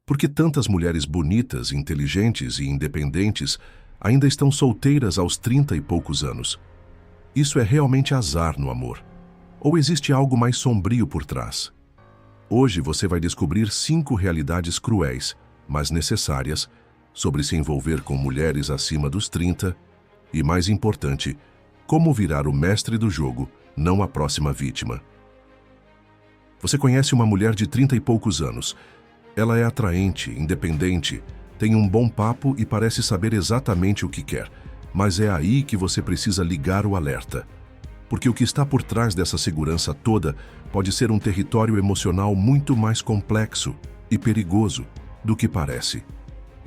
Por que tantas mulheres bonitas, inteligentes e independentes ainda estão solteiras aos 30 e poucos anos? Isso é realmente azar no amor. Ou existe algo mais sombrio por trás? Hoje você vai descobrir 5 realidades cruéis, mas necessárias, sobre se envolver com mulheres acima dos 30 e, mais importante, como virar o mestre do jogo, não a próxima vítima. Você conhece uma mulher de 30 e poucos anos. Ela é atraente, independente, tem um bom papo e parece saber exatamente o que quer, mas é aí que você precisa ligar o alerta. Porque o que está por trás dessa segurança toda pode ser um território emocional muito mais complexo e perigoso do que parece.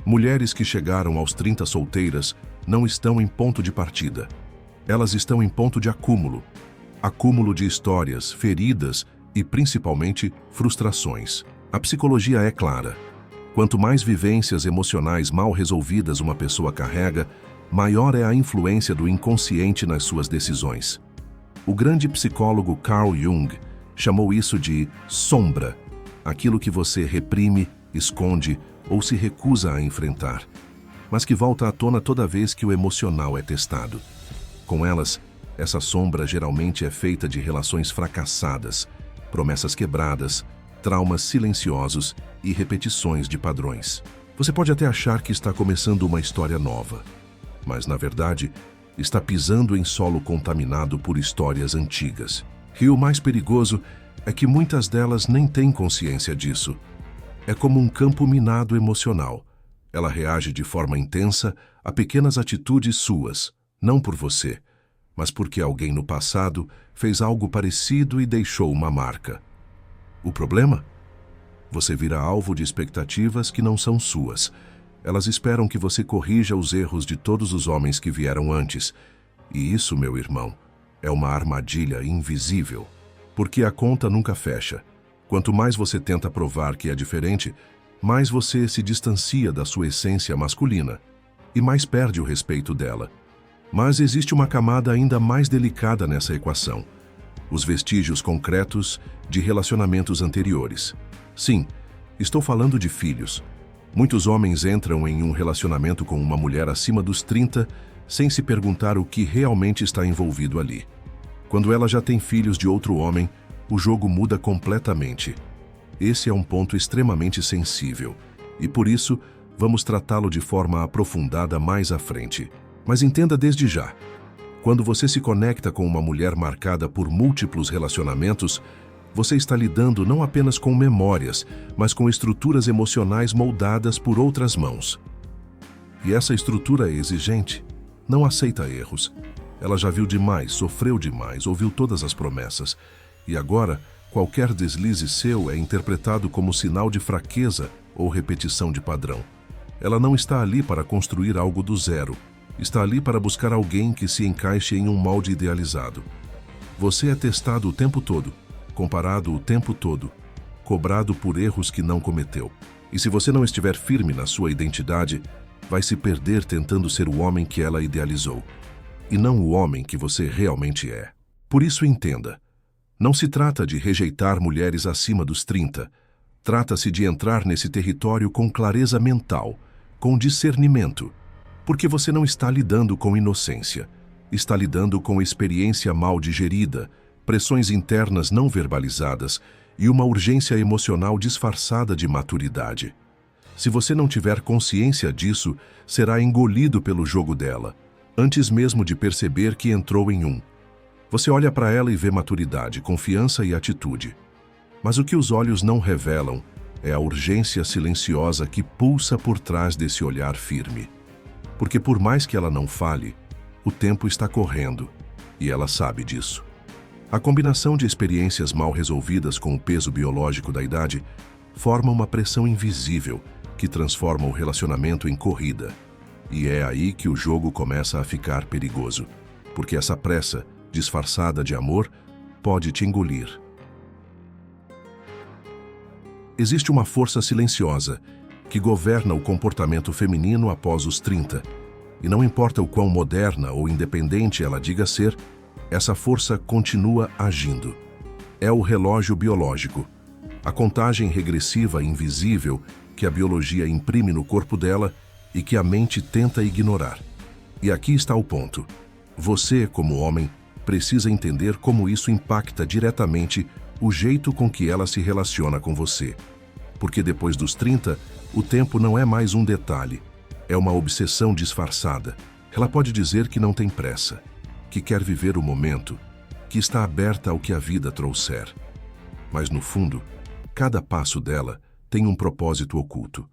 Mulheres que chegaram aos 30 solteiras não estão em ponto de partida. Elas estão em ponto de acúmulo. Acúmulo de histórias, feridas e, principalmente, frustrações. A psicologia é clara. Quanto mais vivências emocionais mal resolvidas uma pessoa carrega, maior é a influência do inconsciente nas suas decisões. O grande psicólogo Carl Jung chamou isso de sombra, aquilo que você reprime, esconde ou se recusa a enfrentar, mas que volta à tona toda vez que o emocional é testado. Com elas, essa sombra geralmente é feita de relações fracassadas, promessas quebradas, traumas silenciosos e repetições de padrões. Você pode até achar que está começando uma história nova, mas, na verdade, está pisando em solo contaminado por histórias antigas. E o mais perigoso é que muitas delas nem têm consciência disso. É como um campo minado emocional. Ela reage de forma intensa a pequenas atitudes suas, não por você, mas porque alguém no passado fez algo parecido e deixou uma marca. O problema? Você vira alvo de expectativas que não são suas. Elas esperam que você corrija os erros de todos os homens que vieram antes. E isso, meu irmão, é uma armadilha invisível. Porque a conta nunca fecha. Quanto mais você tenta provar que é diferente, mais você se distancia da sua essência masculina e mais perde o respeito dela. Mas existe uma camada ainda mais delicada nessa equação: os vestígios concretos de relacionamentos anteriores. Sim, estou falando de filhos. Muitos homens entram em um relacionamento com uma mulher acima dos 30 sem se perguntar o que realmente está envolvido ali. Quando ela já tem filhos de outro homem, o jogo muda completamente. Esse é um ponto extremamente sensível e, por isso, vamos tratá-lo de forma aprofundada mais à frente. Mas entenda desde já: quando você se conecta com uma mulher marcada por múltiplos relacionamentos, você está lidando não apenas com memórias, mas com estruturas emocionais moldadas por outras mãos. E essa estrutura é exigente, não aceita erros. Ela já viu demais, sofreu demais, ouviu todas as promessas. E agora, qualquer deslize seu é interpretado como sinal de fraqueza ou repetição de padrão. Ela não está ali para construir algo do zero. Está ali para buscar alguém que se encaixe em um molde idealizado. Você é testado o tempo todo, comparado o tempo todo, cobrado por erros que não cometeu. E se você não estiver firme na sua identidade, vai se perder tentando ser o homem que ela idealizou, e não o homem que você realmente é. Por isso entenda, não se trata de rejeitar mulheres acima dos 30, trata-se de entrar nesse território com clareza mental, com discernimento, porque você não está lidando com inocência, está lidando com experiência mal digerida, pressões internas não verbalizadas e uma urgência emocional disfarçada de maturidade. Se você não tiver consciência disso, será engolido pelo jogo dela, antes mesmo de perceber que entrou em um. Você olha para ela e vê maturidade, confiança e atitude. Mas o que os olhos não revelam é a urgência silenciosa que pulsa por trás desse olhar firme. Porque por mais que ela não fale, o tempo está correndo, e ela sabe disso. A combinação de experiências mal resolvidas com o peso biológico da idade forma uma pressão invisível que transforma o relacionamento em corrida. E é aí que o jogo começa a ficar perigoso, porque essa pressa, disfarçada de amor, pode te engolir. Existe uma força silenciosa que governa o comportamento feminino após os 30, e não importa o quão moderna ou independente ela diga ser, essa força continua agindo. É o relógio biológico, a contagem regressiva invisível que a biologia imprime no corpo dela e que a mente tenta ignorar. E aqui está o ponto. Você, como homem, precisa entender como isso impacta diretamente o jeito com que ela se relaciona com você. Porque depois dos 30, o tempo não é mais um detalhe, é uma obsessão disfarçada. Ela pode dizer que não tem pressa, que quer viver o momento, que está aberta ao que a vida trouxer. Mas no fundo, cada passo dela tem um propósito oculto.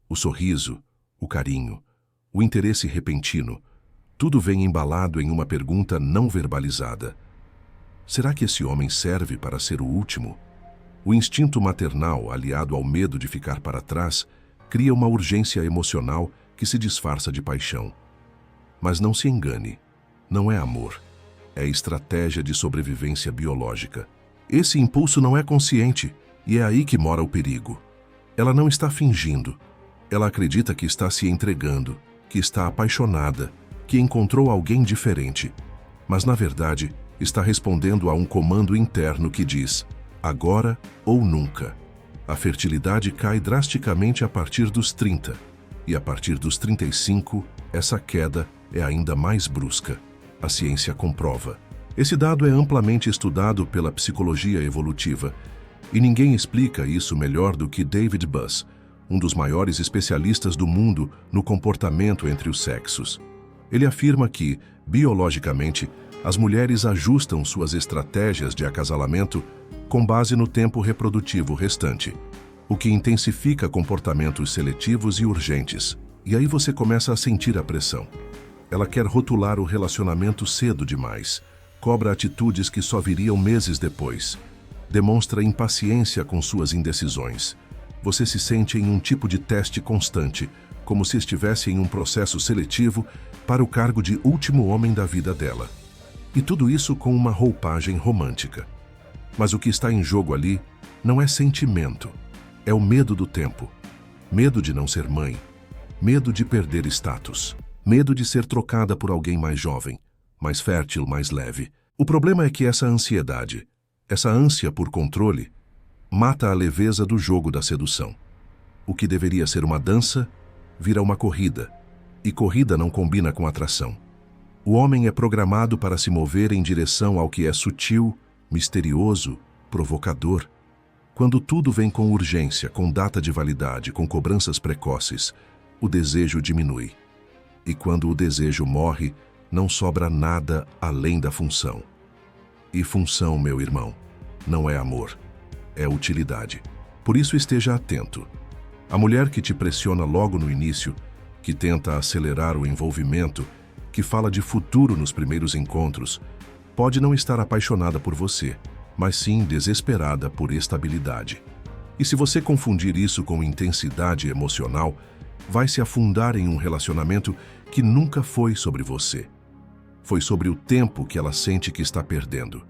O sorriso, o carinho, o interesse repentino, tudo vem embalado em uma pergunta não verbalizada. Será que esse homem serve para ser o último? O instinto maternal, aliado ao medo de ficar para trás, cria uma urgência emocional que se disfarça de paixão. Mas não se engane, não é amor, é estratégia de sobrevivência biológica. Esse impulso não é consciente, e é aí que mora o perigo. Ela não está fingindo. Ela acredita que está se entregando, que está apaixonada, que encontrou alguém diferente. Mas, na verdade, está respondendo a um comando interno que diz: agora ou nunca. A fertilidade cai drasticamente a partir dos 30, e a partir dos 35, essa queda é ainda mais brusca. A ciência comprova. Esse dado é amplamente estudado pela psicologia evolutiva, e ninguém explica isso melhor do que David Buss, um dos maiores especialistas do mundo no comportamento entre os sexos. Ele afirma que, biologicamente, as mulheres ajustam suas estratégias de acasalamento com base no tempo reprodutivo restante, o que intensifica comportamentos seletivos e urgentes. E aí você começa a sentir a pressão. Ela quer rotular o relacionamento cedo demais, cobra atitudes que só viriam meses depois, demonstra impaciência com suas indecisões. Você se sente em um tipo de teste constante, como se estivesse em um processo seletivo para o cargo de último homem da vida dela. E tudo isso com uma roupagem romântica. Mas o que está em jogo ali não é sentimento, é o medo do tempo. Medo de não ser mãe, medo de perder status, medo de ser trocada por alguém mais jovem, mais fértil, mais leve. O problema é que essa ansiedade, essa ânsia por controle, mata a leveza do jogo da sedução. O que deveria ser uma dança, vira uma corrida, e corrida não combina com atração. O homem é programado para se mover em direção ao que é sutil, misterioso, provocador. Quando tudo vem com urgência, com data de validade, com cobranças precoces, o desejo diminui. E quando o desejo morre, não sobra nada além da função. E função, meu irmão, não é amor, é utilidade. Por isso esteja atento. A mulher que te pressiona logo no início, que tenta acelerar o envolvimento, que fala de futuro nos primeiros encontros, pode não estar apaixonada por você, mas sim desesperada por estabilidade. E se você confundir isso com intensidade emocional, vai se afundar em um relacionamento que nunca foi sobre você. Foi sobre o tempo que ela sente que está perdendo.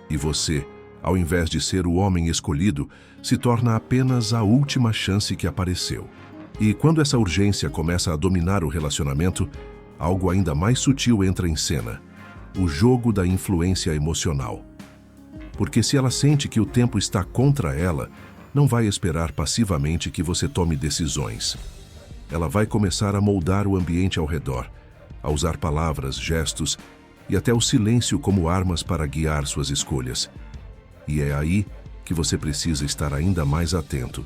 E você, ao invés de ser o homem escolhido, se torna apenas a última chance que apareceu. E quando essa urgência começa a dominar o relacionamento, algo ainda mais sutil entra em cena: o jogo da influência emocional. Porque se ela sente que o tempo está contra ela, não vai esperar passivamente que você tome decisões. Ela vai começar a moldar o ambiente ao redor, a usar palavras, gestos e até o silêncio como armas para guiar suas escolhas. E é aí que você precisa estar ainda mais atento,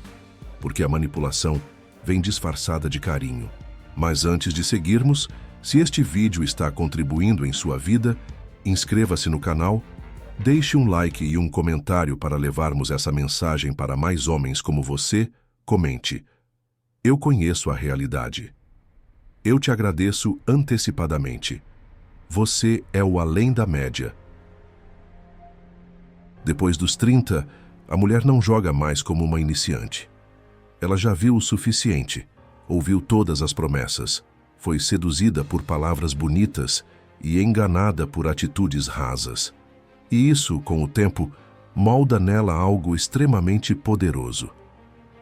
porque a manipulação vem disfarçada de carinho. Mas antes de seguirmos, se este vídeo está contribuindo em sua vida, inscreva-se no canal, deixe um like e um comentário para levarmos essa mensagem para mais homens como você. Comente: eu conheço a realidade. Eu te agradeço antecipadamente. Você é o além da média. Depois dos 30, a mulher não joga mais como uma iniciante. Ela já viu o suficiente, ouviu todas as promessas, foi seduzida por palavras bonitas e enganada por atitudes rasas. E isso, com o tempo, molda nela algo extremamente poderoso: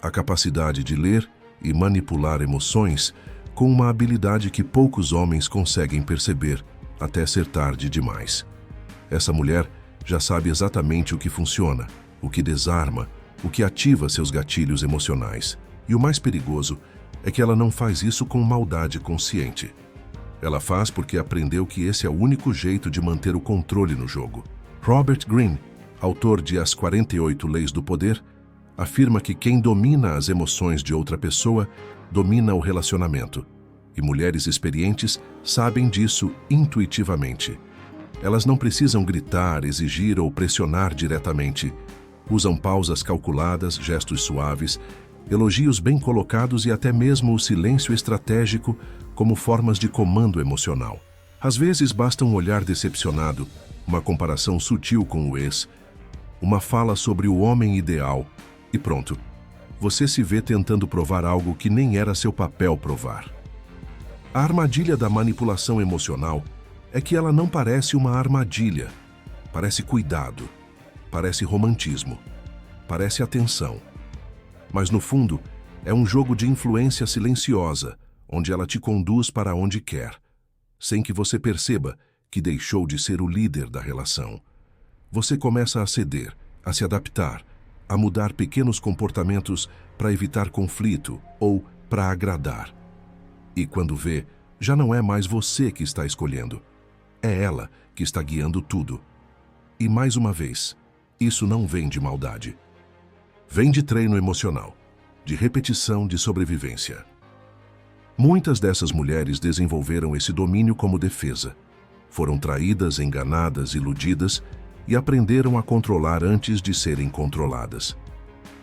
a capacidade de ler e manipular emoções com uma habilidade que poucos homens conseguem perceber até ser tarde demais. Essa mulher já sabe exatamente o que funciona, o que desarma, o que ativa seus gatilhos emocionais. E o mais perigoso é que ela não faz isso com maldade consciente. Ela faz porque aprendeu que esse é o único jeito de manter o controle no jogo. Robert Greene, autor de As 48 Leis do Poder, afirma que quem domina as emoções de outra pessoa domina o relacionamento. E mulheres experientes sabem disso intuitivamente. Elas não precisam gritar, exigir ou pressionar diretamente. Usam pausas calculadas, gestos suaves, elogios bem colocados e até mesmo o silêncio estratégico como formas de comando emocional. Às vezes basta um olhar decepcionado, uma comparação sutil com o ex, uma fala sobre o homem ideal e pronto. Você se vê tentando provar algo que nem era seu papel provar. A armadilha da manipulação emocional é que ela não parece uma armadilha. Parece cuidado, parece romantismo, parece atenção. Mas no fundo, é um jogo de influência silenciosa, onde ela te conduz para onde quer, sem que você perceba que deixou de ser o líder da relação. Você começa a ceder, a se adaptar, a mudar pequenos comportamentos para evitar conflito ou para agradar. E quando vê, já não é mais você que está escolhendo. É ela que está guiando tudo. E mais uma vez, isso não vem de maldade. Vem de treino emocional, de repetição de sobrevivência. Muitas dessas mulheres desenvolveram esse domínio como defesa. Foram traídas, enganadas, iludidas e aprenderam a controlar antes de serem controladas.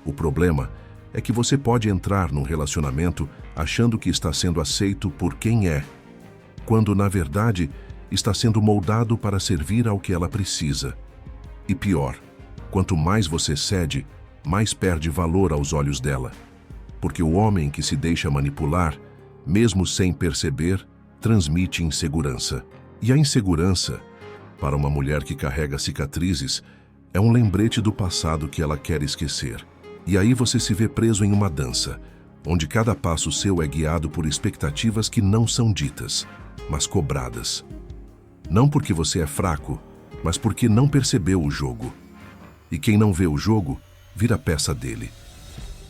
O problema é que você pode entrar num relacionamento achando que está sendo aceito por quem é, quando, na verdade, está sendo moldado para servir ao que ela precisa. E pior, quanto mais você cede, mais perde valor aos olhos dela. Porque o homem que se deixa manipular, mesmo sem perceber, transmite insegurança. E a insegurança, para uma mulher que carrega cicatrizes, é um lembrete do passado que ela quer esquecer. E aí você se vê preso em uma dança, onde cada passo seu é guiado por expectativas que não são ditas, mas cobradas. Não porque você é fraco, mas porque não percebeu o jogo. E quem não vê o jogo, vira peça dele.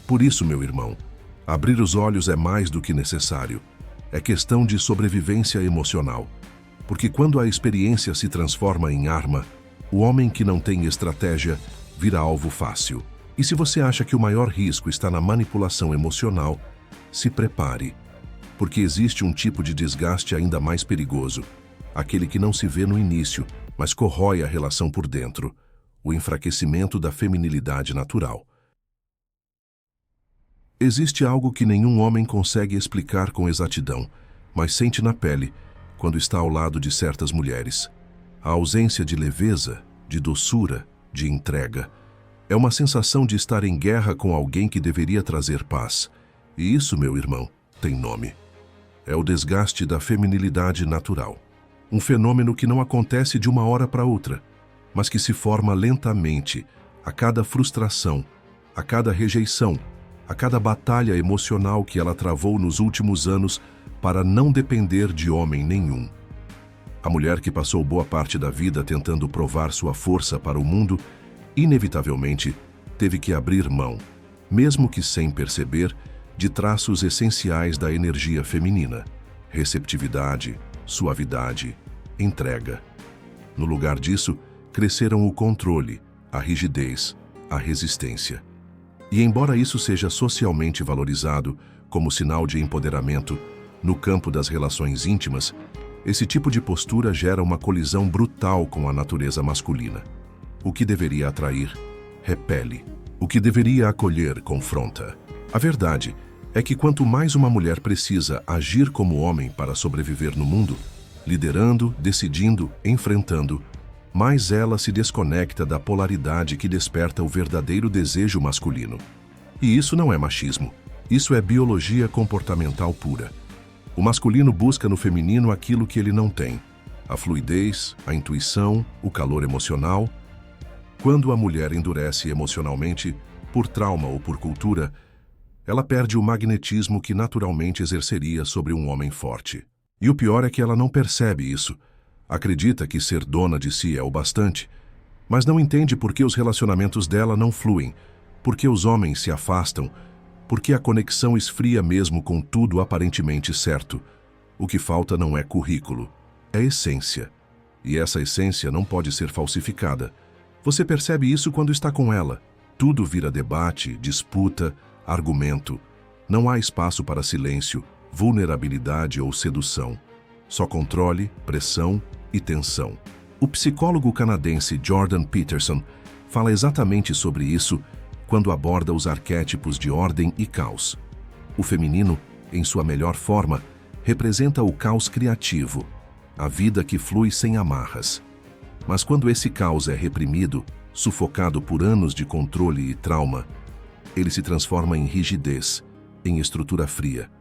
Por isso, meu irmão, abrir os olhos é mais do que necessário. É questão de sobrevivência emocional. Porque quando a experiência se transforma em arma, o homem que não tem estratégia vira alvo fácil. E se você acha que o maior risco está na manipulação emocional, se prepare. Porque existe um tipo de desgaste ainda mais perigoso. Aquele que não se vê no início, mas corrói a relação por dentro. O enfraquecimento da feminilidade natural. Existe algo que nenhum homem consegue explicar com exatidão, mas sente na pele quando está ao lado de certas mulheres. A ausência de leveza, de doçura, de entrega. É uma sensação de estar em guerra com alguém que deveria trazer paz. E isso, meu irmão, tem nome. É o desgaste da feminilidade natural. Um fenômeno que não acontece de uma hora para outra, mas que se forma lentamente, a cada frustração, a cada rejeição, a cada batalha emocional que ela travou nos últimos anos para não depender de homem nenhum. A mulher que passou boa parte da vida tentando provar sua força para o mundo, inevitavelmente teve que abrir mão, mesmo que sem perceber, de traços essenciais da energia feminina: receptividade, suavidade, entrega. No lugar disso, cresceram o controle, a rigidez, a resistência. E embora isso seja socialmente valorizado como sinal de empoderamento, no campo das relações íntimas, esse tipo de postura gera uma colisão brutal com a natureza masculina. O que deveria atrair, repele. O que deveria acolher, confronta. A verdade é que quanto mais uma mulher precisa agir como homem para sobreviver no mundo, liderando, decidindo, enfrentando, mais ela se desconecta da polaridade que desperta o verdadeiro desejo masculino. E isso não é machismo, isso é biologia comportamental pura. O masculino busca no feminino aquilo que ele não tem: a fluidez, a intuição, o calor emocional. Quando a mulher endurece emocionalmente, por trauma ou por cultura, ela perde o magnetismo que naturalmente exerceria sobre um homem forte. E o pior é que ela não percebe isso. Acredita que ser dona de si é o bastante, mas não entende por que os relacionamentos dela não fluem, por que os homens se afastam Porque a conexão esfria mesmo com tudo aparentemente certo. O que falta não é currículo, é essência. E essa essência não pode ser falsificada. Você percebe isso quando está com ela. Tudo vira debate, disputa, argumento. Não há espaço para silêncio, vulnerabilidade ou sedução. Só controle, pressão e tensão. O psicólogo canadense Jordan Peterson fala exatamente sobre isso quando aborda os arquétipos de ordem e caos. O feminino, em sua melhor forma, representa o caos criativo, a vida que flui sem amarras. Mas quando esse caos é reprimido, sufocado por anos de controle e trauma, ele se transforma em rigidez, em estrutura fria.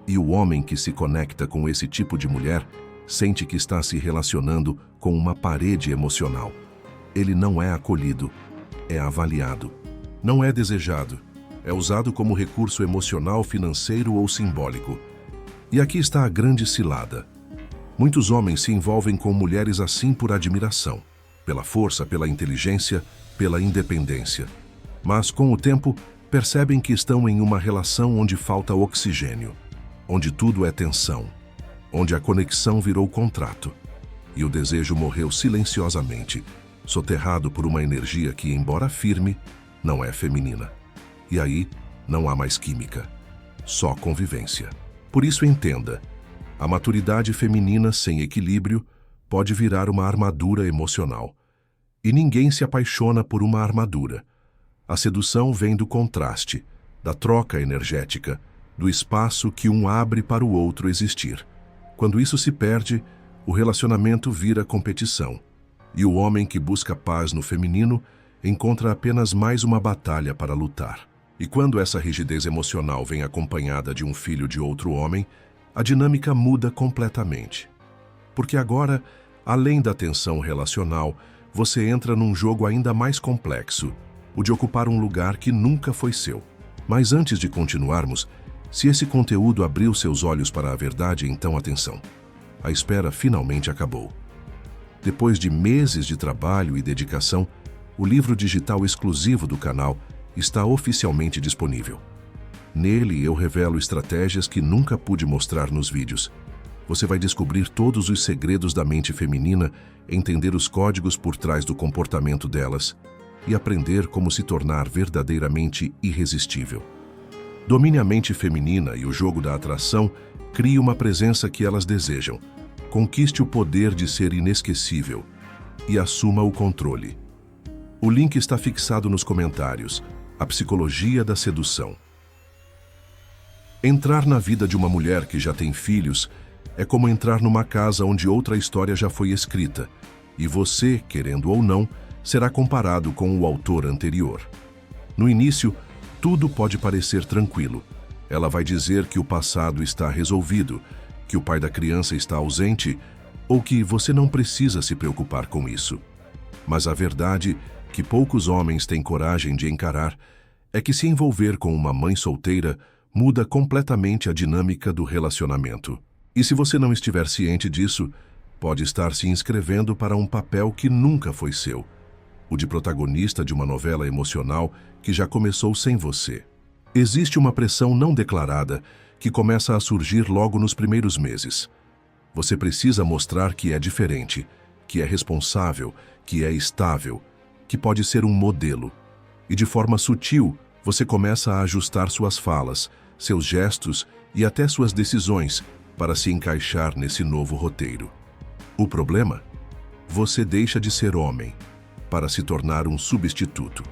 E o homem que se conecta com esse tipo de mulher sente que está se relacionando com uma parede emocional. Ele não é acolhido, é avaliado. Não é desejado, é usado como recurso emocional, financeiro ou simbólico. E aqui está a grande cilada. Muitos homens se envolvem com mulheres assim por admiração, pela força, pela inteligência, pela independência. Mas, com o tempo, percebem que estão em uma relação onde falta oxigênio, onde tudo é tensão, onde a conexão virou contrato. E o desejo morreu silenciosamente, soterrado por uma energia que, embora firme, não é feminina. E aí, não há mais química, só convivência. Por isso entenda, a maturidade feminina sem equilíbrio pode virar uma armadura emocional. E ninguém se apaixona por uma armadura. A sedução vem do contraste, da troca energética, do espaço que um abre para o outro existir. Quando isso se perde, o relacionamento vira competição. E o homem que busca paz no feminino encontra apenas mais uma batalha para lutar. E quando essa rigidez emocional vem acompanhada de um filho de outro homem, a dinâmica muda completamente. Porque agora, além da tensão relacional, você entra num jogo ainda mais complexo, o de ocupar um lugar que nunca foi seu. Mas antes de continuarmos, se esse conteúdo abriu seus olhos para a verdade, então atenção. A espera finalmente acabou. Depois de meses de trabalho e dedicação, o livro digital exclusivo do canal está oficialmente disponível. Nele eu revelo estratégias que nunca pude mostrar nos vídeos. Você vai descobrir todos os segredos da mente feminina, entender os códigos por trás do comportamento delas e aprender como se tornar verdadeiramente irresistível. Domine a mente feminina e o jogo da atração, crie uma presença que elas desejam. Conquiste o poder de ser inesquecível e assuma o controle. O link está fixado nos comentários. A psicologia da sedução. Entrar na vida de uma mulher que já tem filhos é como entrar numa casa onde outra história já foi escrita, e você, querendo ou não, será comparado com o autor anterior. No início, tudo pode parecer tranquilo. Ela vai dizer que o passado está resolvido, que o pai da criança está ausente, ou que você não precisa se preocupar com isso. Mas a verdade que poucos homens têm coragem de encarar é que se envolver com uma mãe solteira muda completamente a dinâmica do relacionamento. E se você não estiver ciente disso, pode estar se inscrevendo para um papel que nunca foi seu, o de protagonista de uma novela emocional que já começou sem você. Existe uma pressão não declarada que começa a surgir logo nos primeiros meses. Você precisa mostrar que é diferente, que é responsável, que é estável, que pode ser um modelo. E de forma sutil, você começa a ajustar suas falas, seus gestos e até suas decisões para se encaixar nesse novo roteiro. O problema? Você deixa de ser homem para se tornar um substituto.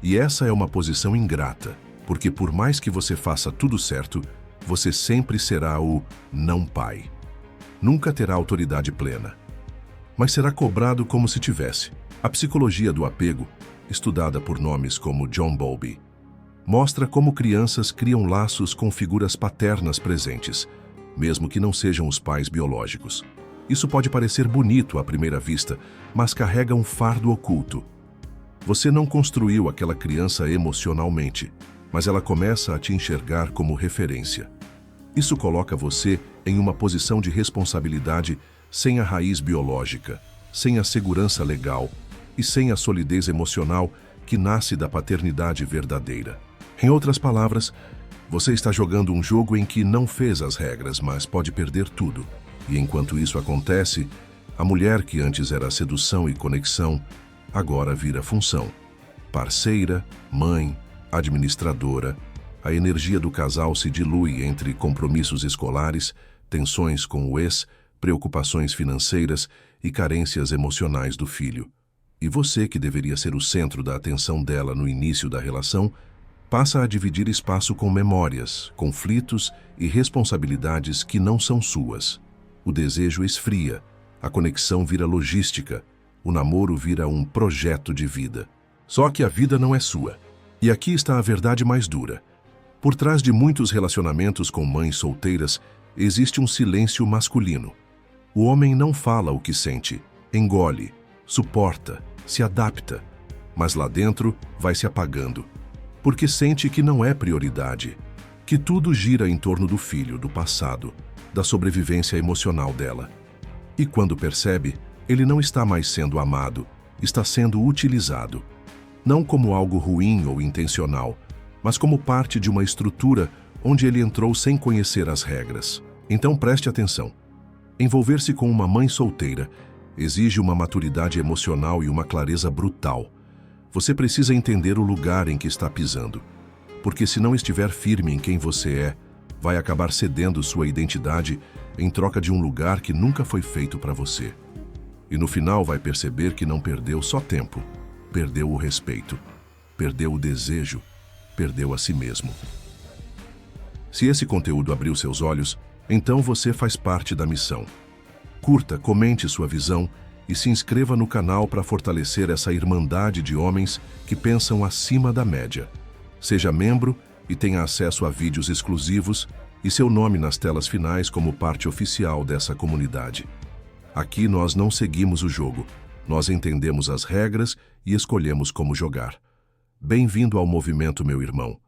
E essa é uma posição ingrata, porque por mais que você faça tudo certo, você sempre será o não pai. Nunca terá autoridade plena, mas será cobrado como se tivesse. A psicologia do apego, estudada por nomes como John Bowlby, mostra como crianças criam laços com figuras paternas presentes, mesmo que não sejam os pais biológicos. Isso pode parecer bonito à primeira vista, mas carrega um fardo oculto. Você não construiu aquela criança emocionalmente, mas ela começa a te enxergar como referência. Isso coloca você em uma posição de responsabilidade sem a raiz biológica, sem a segurança legal e sem a solidez emocional que nasce da paternidade verdadeira. Em outras palavras, você está jogando um jogo em que não fez as regras, mas pode perder tudo. E enquanto isso acontece, a mulher que antes era sedução e conexão, agora vira função. Parceira, mãe, administradora. A energia do casal se dilui entre compromissos escolares, tensões com o ex, preocupações financeiras e carências emocionais do filho. E você, que deveria ser o centro da atenção dela no início da relação, passa a dividir espaço com memórias, conflitos e responsabilidades que não são suas. O desejo esfria, a conexão vira logística, o namoro vira um projeto de vida. Só que a vida não é sua. E aqui está a verdade mais dura. Por trás de muitos relacionamentos com mães solteiras, existe um silêncio masculino. O homem não fala o que sente, engole, suporta, se adapta, mas lá dentro vai se apagando, porque sente que não é prioridade, que tudo gira em torno do filho, do passado, da sobrevivência emocional dela. E quando percebe, ele não está mais sendo amado, está sendo utilizado. Não como algo ruim ou intencional, mas como parte de uma estrutura onde ele entrou sem conhecer as regras. Então preste atenção. Envolver-se com uma mãe solteira exige uma maturidade emocional e uma clareza brutal. Você precisa entender o lugar em que está pisando, porque se não estiver firme em quem você é, vai acabar cedendo sua identidade em troca de um lugar que nunca foi feito para você. E no final vai perceber que não perdeu só tempo, perdeu o respeito, perdeu o desejo, perdeu a si mesmo. Se esse conteúdo abriu seus olhos, então você faz parte da missão. Curta, comente sua visão e se inscreva no canal para fortalecer essa irmandade de homens que pensam acima da média. Seja membro e tenha acesso a vídeos exclusivos e seu nome nas telas finais como parte oficial dessa comunidade. Aqui nós não seguimos o jogo, nós entendemos as regras e escolhemos como jogar. Bem-vindo ao movimento, meu irmão.